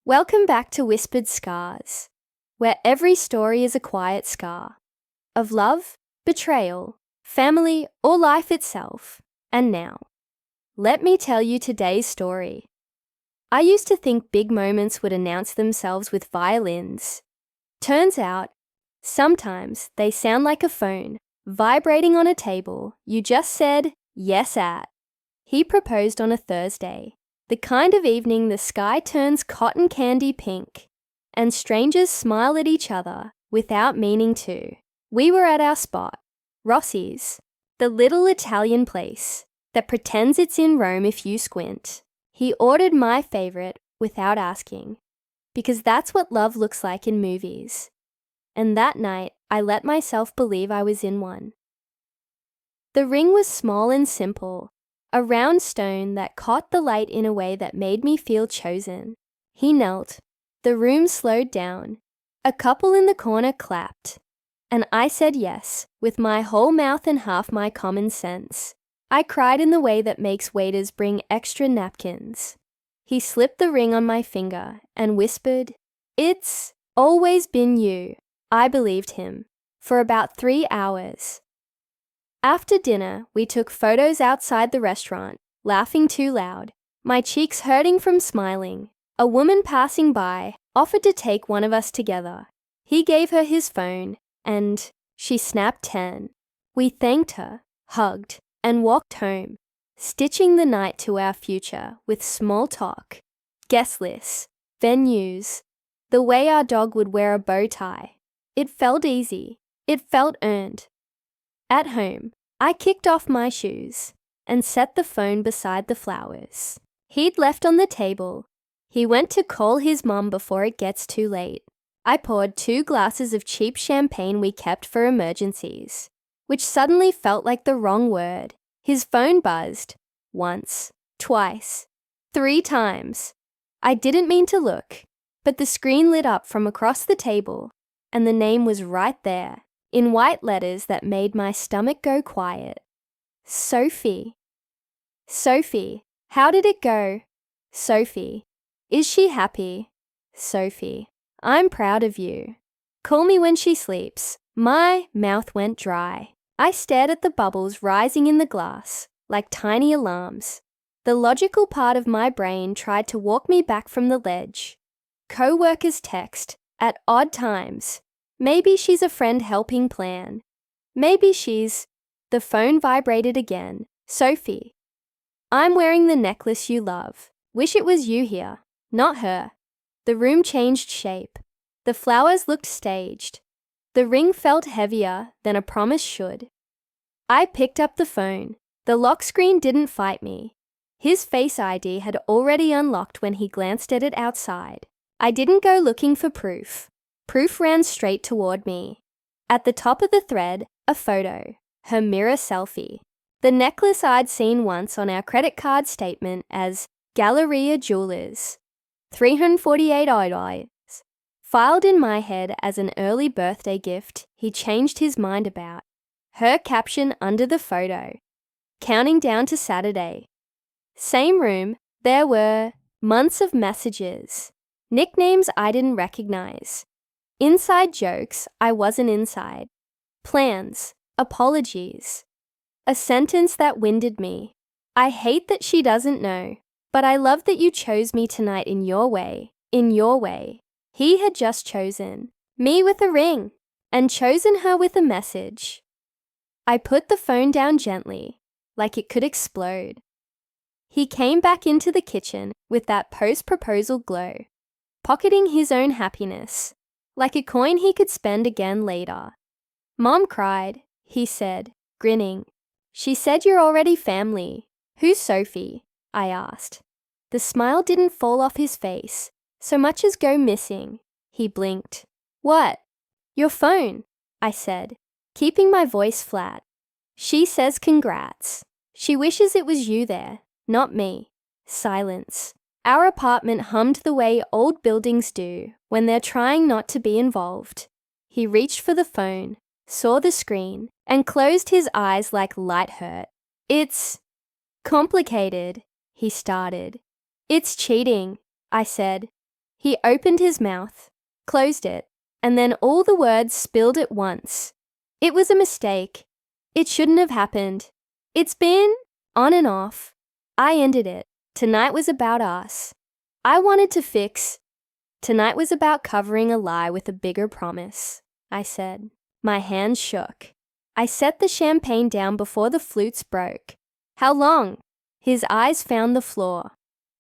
Welcome back to Whispered Scars, where every story is a quiet scar of love, betrayal, family, or life itself. And now, let me tell you today's story. I used to think big moments would announce themselves with violins. Turns out, sometimes they sound like a phone vibrating on a table you just said yes at. He proposed on a Thursday, the kind of evening the sky turns cotton candy pink, and strangers smile at each other without meaning to. We were at our spot, Rossi's, the little Italian place that pretends it's in Rome if you squint. He ordered my favorite without asking, because that's what love looks like in movies. And that night, I let myself believe I was in one. The ring was small and simple, a round stone that caught the light in a way that made me feel chosen. He knelt. The room slowed down. A couple in the corner clapped. And I said yes, with my whole mouth and half my common sense. I cried in the way that makes waiters bring extra napkins. He slipped the ring on my finger and whispered, "It's always been you." I believed him. For about 3 hours. After dinner, we took photos outside the restaurant, laughing too loud, my cheeks hurting from smiling. A woman passing by offered to take one of us together. He gave her his phone, and she snapped 10. We thanked her, hugged, and walked home, stitching the night to our future with small talk, guest lists, venues, the way our dog would wear a bow tie. It felt easy. It felt earned. At home, I kicked off my shoes and set the phone beside the flowers he'd left on the table. He went to call his mom before it gets too late. I poured 2 glasses of cheap champagne we kept for emergencies, which suddenly felt like the wrong word. His phone buzzed. Once, twice, 3 times. I didn't mean to look, but the screen lit up from across the table, and the name was right there, in white letters that made my stomach go quiet. Sophie. Sophie, how did it go? Sophie, is she happy? Sophie, I'm proud of you. Call me when she sleeps. My mouth went dry. I stared at the bubbles rising in the glass, like tiny alarms. The logical part of my brain tried to walk me back from the ledge. Co-workers text at odd times. Maybe she's a friend helping plan. Maybe she's... The phone vibrated again. Sophie. I'm wearing the necklace you love. Wish it was you here, not her. The room changed shape. The flowers looked staged. The ring felt heavier than a promise should. I picked up the phone. The lock screen didn't fight me. His Face ID had already unlocked when he glanced at it outside. I didn't go looking for proof. Proof ran straight toward me. At the top of the thread, a photo, her mirror selfie. The necklace I'd seen once on our credit card statement as Galleria Jewelers. $348. Filed in my head as an early birthday gift he changed his mind about. Her caption under the photo. Counting down to Saturday. Same room, there were months of messages. Nicknames I didn't recognize. Inside jokes I wasn't inside. Plans, apologies. A sentence that winded me. I hate that she doesn't know, but I love that you chose me tonight in your way. In your way. He had just chosen me with a ring and chosen her with a message. I put the phone down gently, like it could explode. He came back into the kitchen with that post-proposal glow, pocketing his own happiness, like a coin he could spend again later. Mom cried, he said, grinning. She said you're already family. Who's Sophie? I asked. The smile didn't fall off his face, so much as go missing. He blinked. What? Your phone, I said, keeping my voice flat. She says congrats. She wishes it was you there, not me. Silence. Our apartment hummed the way old buildings do when they're trying not to be involved. He reached for the phone, saw the screen, and closed his eyes like light hurt. It's complicated, he started. It's cheating, I said. He opened his mouth, closed it, and then all the words spilled at once. It was a mistake. It shouldn't have happened. It's been on and off. I ended it. Tonight was about us. I wanted to fix. Tonight was about covering a lie with a bigger promise, I said. My hands shook. I set the champagne down before the flutes broke. How long? His eyes found the floor.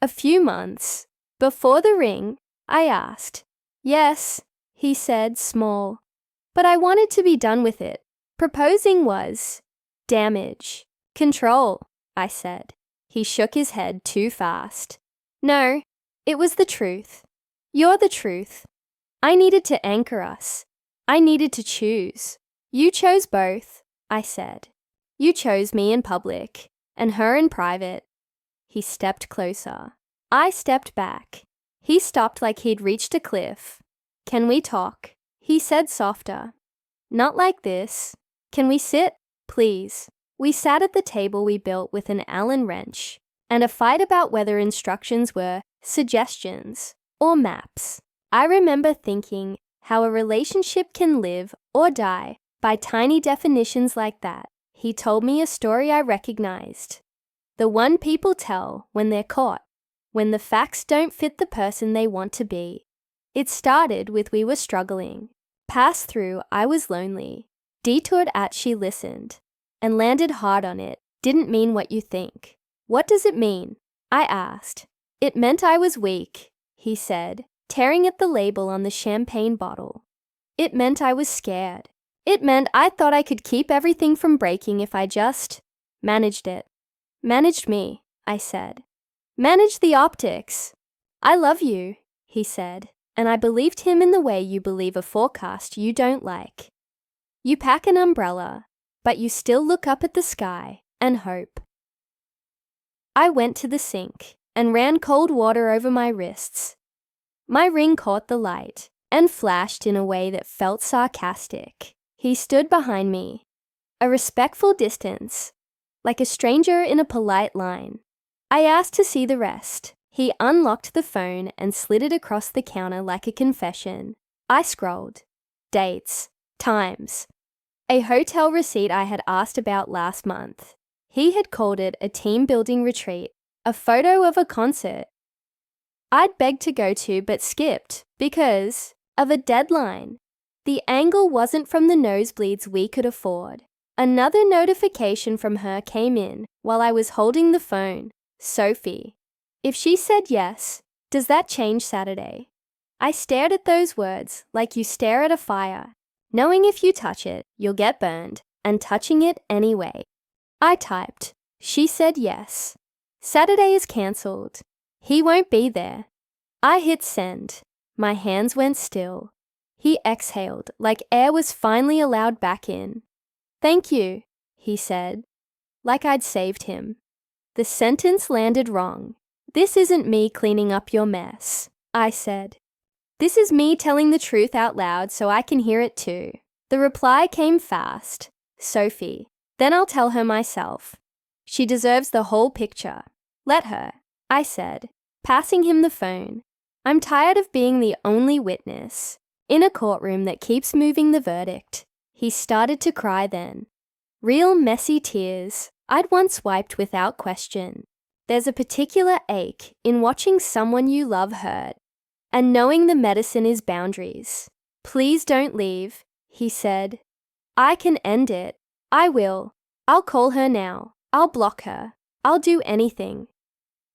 A few months. Before the ring? I asked. Yes, he said, small. But I wanted to be done with it. Proposing was damage. Control, I said. He shook his head too fast. No, it was the truth. You're the truth. I needed to anchor us. I needed to choose. You chose both, I said. You chose me in public, and her in private. He stepped closer. I stepped back. He stopped like he'd reached a cliff. Can we talk? He said softer. Not like this. Can we sit, please? We sat at the table we built with an Allen wrench, and a fight about whether instructions were suggestions or maps. I remember thinking how a relationship can live or die by tiny definitions like that. He told me a story I recognized. The one people tell when they're caught, when the facts don't fit the person they want to be. It started with we were struggling. Passed through I was lonely. Detoured at she listened. And landed hard on it. Didn't mean what you think. What does it mean? I asked. It meant I was weak, he said, tearing at the label on the champagne bottle. It meant I was scared. It meant I thought I could keep everything from breaking if I just managed it. Managed me, I said. Managed the optics. I love you, he said, and I believed him in the way you believe a forecast you don't like. You pack an umbrella, but you still look up at the sky and hope. I went to the sink and ran cold water over my wrists. My ring caught the light and flashed in a way that felt sarcastic. He stood behind me, a respectful distance, like a stranger in a polite line. I asked to see the rest. He unlocked the phone and slid it across the counter like a confession. I scrolled. Dates, times. A hotel receipt I had asked about last month. He had called it a team-building retreat, a photo of a concert I'd begged to go to but skipped because of a deadline. The angle wasn't from the nosebleeds we could afford. Another notification from her came in while I was holding the phone. Sophie. If she said yes, does that change Saturday? I stared at those words like you stare at a fire, knowing if you touch it, you'll get burned, and touching it anyway. I typed. She said yes. Saturday is cancelled. He won't be there. I hit send. My hands went still. He exhaled like air was finally allowed back in. Thank you, he said, like I'd saved him. The sentence landed wrong. This isn't me cleaning up your mess, I said. This is me telling the truth out loud so I can hear it too. The reply came fast. Sophie. Then I'll tell her myself. She deserves the whole picture. Let her, I said, passing him the phone. I'm tired of being the only witness in a courtroom that keeps moving the verdict. He started to cry then. Real messy tears I'd once wiped without question. There's a particular ache in watching someone you love hurt and knowing the medicine is boundaries. Please don't leave, he said. I can end it. I will. I'll call her now. I'll block her. I'll do anything.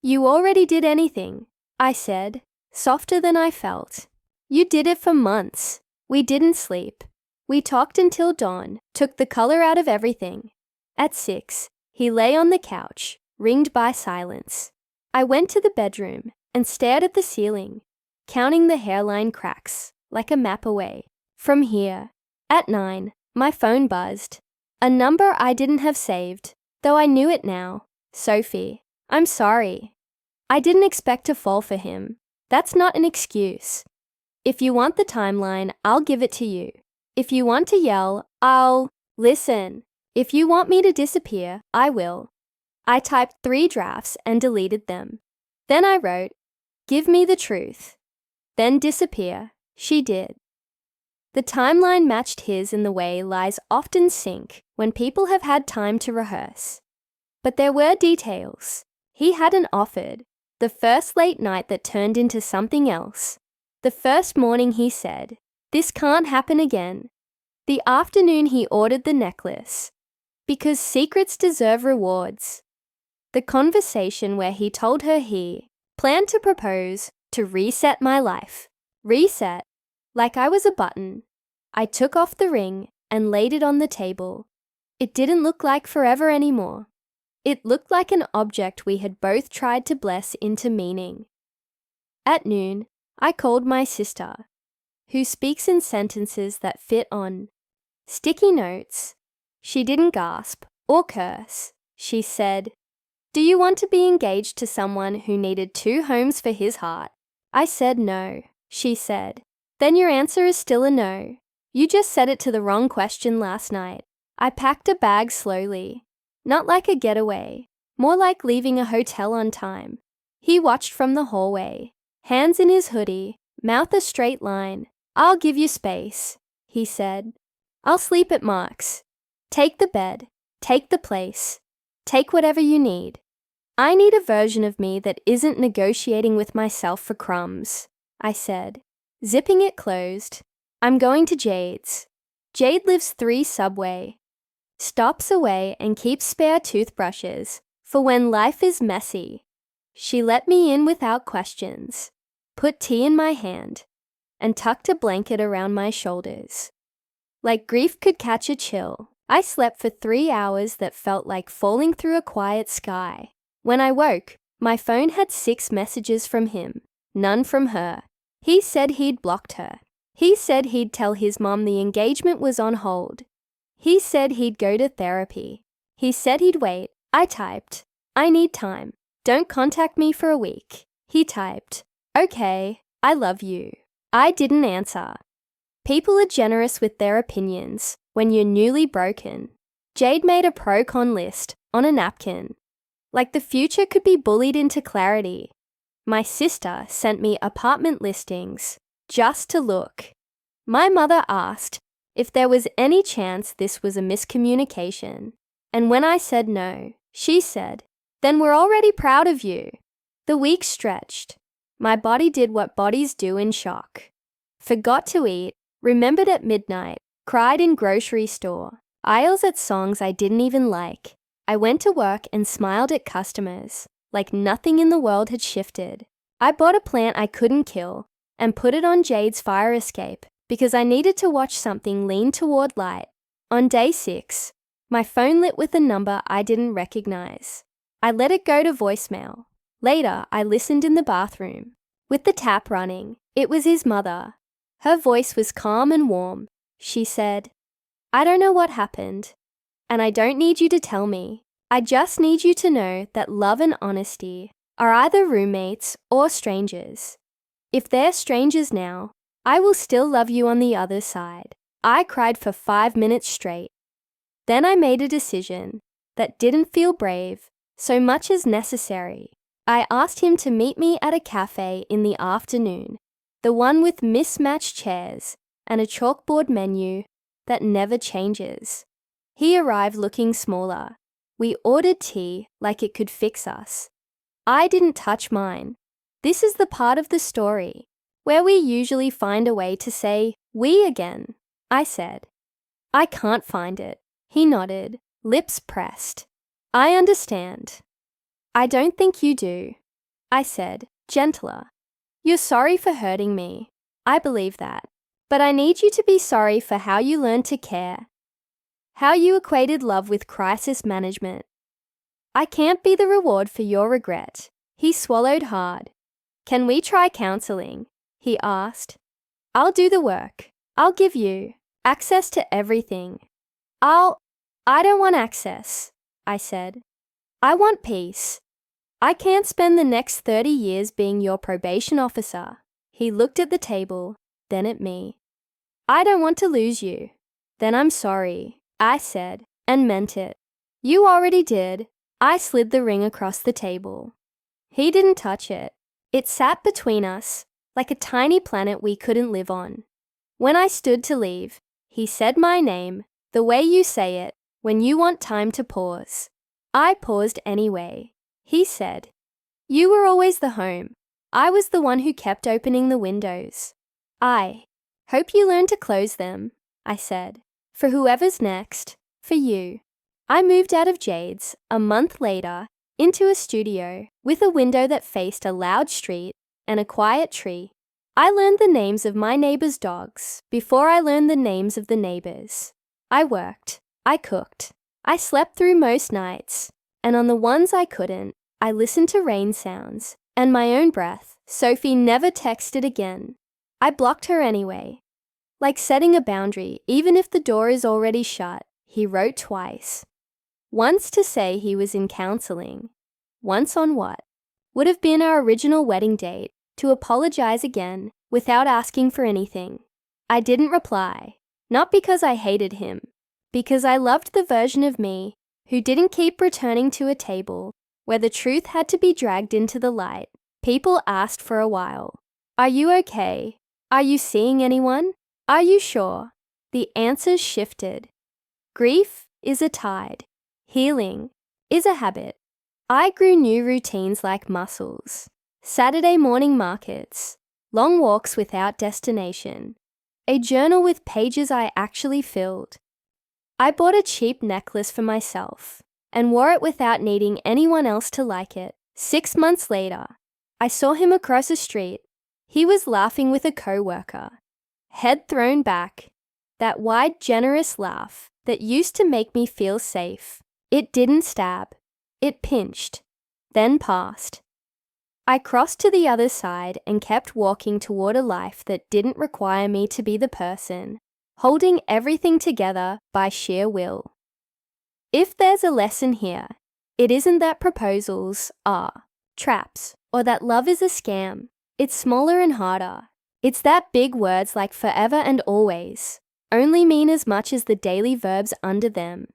You already did anything, I said, softer than I felt. You did it for months. We didn't sleep. We talked until dawn, took the color out of everything. At 6, he lay on the couch, ringed by silence. I went to the bedroom and stared at the ceiling, counting the hairline cracks, like a map away. From here. At 9, my phone buzzed. A number I didn't have saved, though I knew it now. Sophie. I'm sorry. I didn't expect to fall for him. That's not an excuse. If you want the timeline, I'll give it to you. If you want to yell, I'll listen. If you want me to disappear, I will. I typed 3 drafts and deleted them. Then I wrote, give me the truth. then disappear. She did. The timeline matched his in the way lies often sink when people have had time to rehearse. But there were details. He hadn't offered. The first late night that turned into something else. The first morning he said, "This can't happen again." The afternoon he ordered the necklace. Because secrets deserve rewards. The conversation where he told her he planned to propose to reset my life. Reset, like I was a button. I took off the ring and laid it on the table. It didn't look like forever anymore. It looked like an object we had both tried to bless into meaning. At noon, I called my sister, who speaks in sentences that fit on sticky notes. She didn't gasp or curse. She said, "Do you want to be engaged to someone who needed 2 homes for his heart?" I said no. She said, "Then your answer is still a no. You just said it to the wrong question last night." I packed a bag slowly. Not like a getaway, more like leaving a hotel on time. He watched from the hallway, hands in his hoodie, mouth a straight line. "I'll give you space," he said. "I'll sleep at Mark's. Take the bed, take the place, take whatever you need. I need a version of me that isn't negotiating with myself for crumbs," I said, zipping it closed. "I'm going to Jade's. Jade lives 3 subway stops away and keeps spare toothbrushes for when life is messy." She let me in without questions, put tea in my hand, and tucked a blanket around my shoulders. Like grief could catch a chill, I slept for 3 hours that felt like falling through a quiet sky. When I woke, my phone had 6 messages from him, none from her. He said he'd blocked her. He said he'd tell his mom the engagement was on hold. He said he'd go to therapy. He said he'd wait. I typed, "I need time. Don't contact me for a week." He typed, "Okay, I love you." I didn't answer. People are generous with their opinions when you're newly broken. Jade made a pro-con list on a napkin. Like the future could be bullied into clarity. My sister sent me apartment listings just to look. My mother asked if there was any chance this was a miscommunication. And when I said no, she said, "Then we're already proud of you." The week stretched. My body did what bodies do in shock. Forgot to eat, remembered at midnight, cried in grocery store, aisles at songs I didn't even like. I went to work and smiled at customers, like nothing in the world had shifted. I bought a plant I couldn't kill and put it on Jade's fire escape because I needed to watch something lean toward light. On day 6, my phone lit with a number I didn't recognize. I let it go to voicemail. Later, I listened in the bathroom. With the tap running, it was his mother. Her voice was calm and warm. She said, "I don't know what happened, and I don't need you to tell me. I just need you to know that love and honesty are either roommates or strangers. If they're strangers now, I will still love you on the other side." I cried for 5 minutes straight. Then I made a decision that didn't feel brave so much as necessary. I asked him to meet me at a cafe in the afternoon, the one with mismatched chairs and a chalkboard menu that never changes. He arrived looking smaller. We ordered tea like it could fix us. I didn't touch mine. This is the part of the story where we usually find a way to say "we" again. I said, "I can't find it." He nodded, lips pressed. "I understand." "I don't think you do," I said, gentler. "You're sorry for hurting me. I believe that. But I need you to be sorry for how you learned to care. How you equated love with crisis management. I can't be the reward for your regret." He swallowed hard. "Can we try counseling?" he asked. "I'll do the work. I'll give you access to everything." I don't want access," I said. "I want peace. I can't spend the next 30 years being your probation officer." He looked at the table, then at me. "I don't want to lose you." "Then I'm sorry," I said, and meant it. "You already did." I slid the ring across the table. He didn't touch it. It sat between us, like a tiny planet we couldn't live on. When I stood to leave, he said my name, the way you say it, when you want time to pause. I paused anyway. He said, "You were always the home. I was the one who kept opening the windows." I hope you learn to close them, I said. For whoever's next, for you. I moved out of Jade's a month later into a studio with a window that faced a loud street and a quiet tree. I learned the names of my neighbors' dogs before I learned the names of the neighbors. I worked, I cooked, I slept through most nights, and on the ones I couldn't, I listened to rain sounds and my own breath. Sophie never texted again. I blocked her anyway. Like setting a boundary, even if the door is already shut, he wrote twice. Once to say he was in counseling. Once on what would have been our original wedding date, to apologize again without asking for anything. I didn't reply, not because I hated him, because I loved the version of me who didn't keep returning to a table where the truth had to be dragged into the light. People asked for a while, "Are you okay? Are you seeing anyone? Are you sure?" The answers shifted. Grief is a tide. Healing is a habit. I grew new routines like muscles. Saturday morning markets, long walks without destination, a journal with pages I actually filled. I bought a cheap necklace for myself and wore it without needing anyone else to like it. 6 months later, I saw him across the street. He was laughing with a coworker, head thrown back, that wide, generous laugh that used to make me feel safe. It didn't stab. It pinched, then passed. I crossed to the other side and kept walking toward a life that didn't require me to be the person, holding everything together by sheer will. If there's a lesson here, it isn't that proposals are traps or that love is a scam. It's smaller and harder. It's that big words like forever and always only mean as much as the daily verbs under them.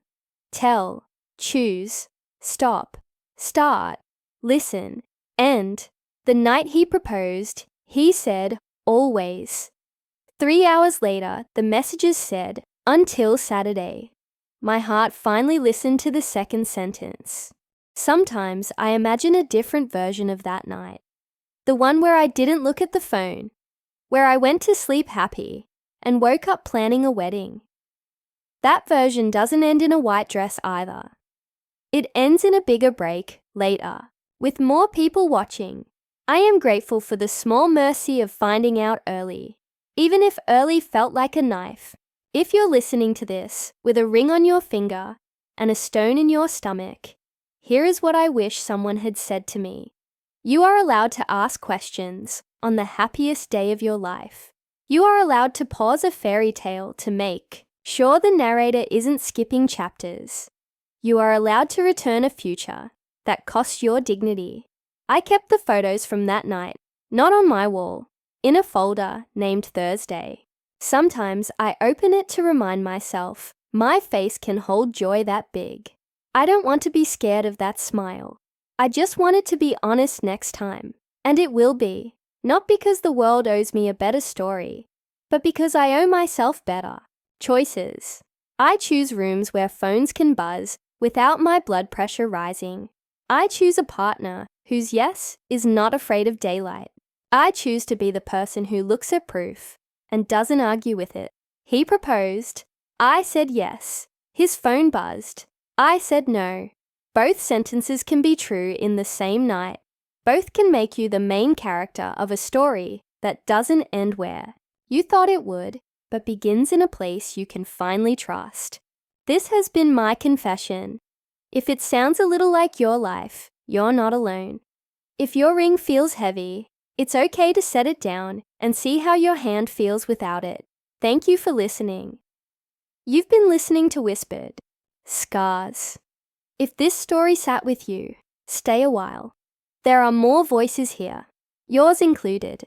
Tell, choose, stop, start, listen, end. The night he proposed, he said, always. 3 hours later, the messages said, until Saturday. My heart finally listened to the second sentence. Sometimes I imagine a different version of that night. The one where I didn't look at the phone, where I went to sleep happy and woke up planning a wedding. That version doesn't end in a white dress either. It ends in a bigger break later, with more people watching. I am grateful for the small mercy of finding out early, even if early felt like a knife. If you're listening to this with a ring on your finger and a stone in your stomach, here is what I wish someone had said to me. You are allowed to ask questions on the happiest day of your life. You are allowed to pause a fairy tale to make sure the narrator isn't skipping chapters. You are allowed to return a future that costs your dignity. I kept the photos from that night, not on my wall, in a folder named Thursday. Sometimes I open it to remind myself my face can hold joy that big. I don't want to be scared of that smile. I just want it to be honest next time. And it will be, not because the world owes me a better story, but because I owe myself better. Choices. I choose rooms where phones can buzz without my blood pressure rising. I choose a partner whose yes is not afraid of daylight. I choose to be the person who looks at proof and doesn't argue with it. He proposed. I said yes. His phone buzzed. I said no. Both sentences can be true in the same night. Both can make you the main character of a story that doesn't end where you thought it would, but begins in a place you can finally trust. This has been my confession. If it sounds a little like your life, you're not alone. If your ring feels heavy, it's okay to set it down and see how your hand feels without it. Thank you for listening. You've been listening to Whispered Scars. If this story sat with you, stay a while. There are more voices here, yours included.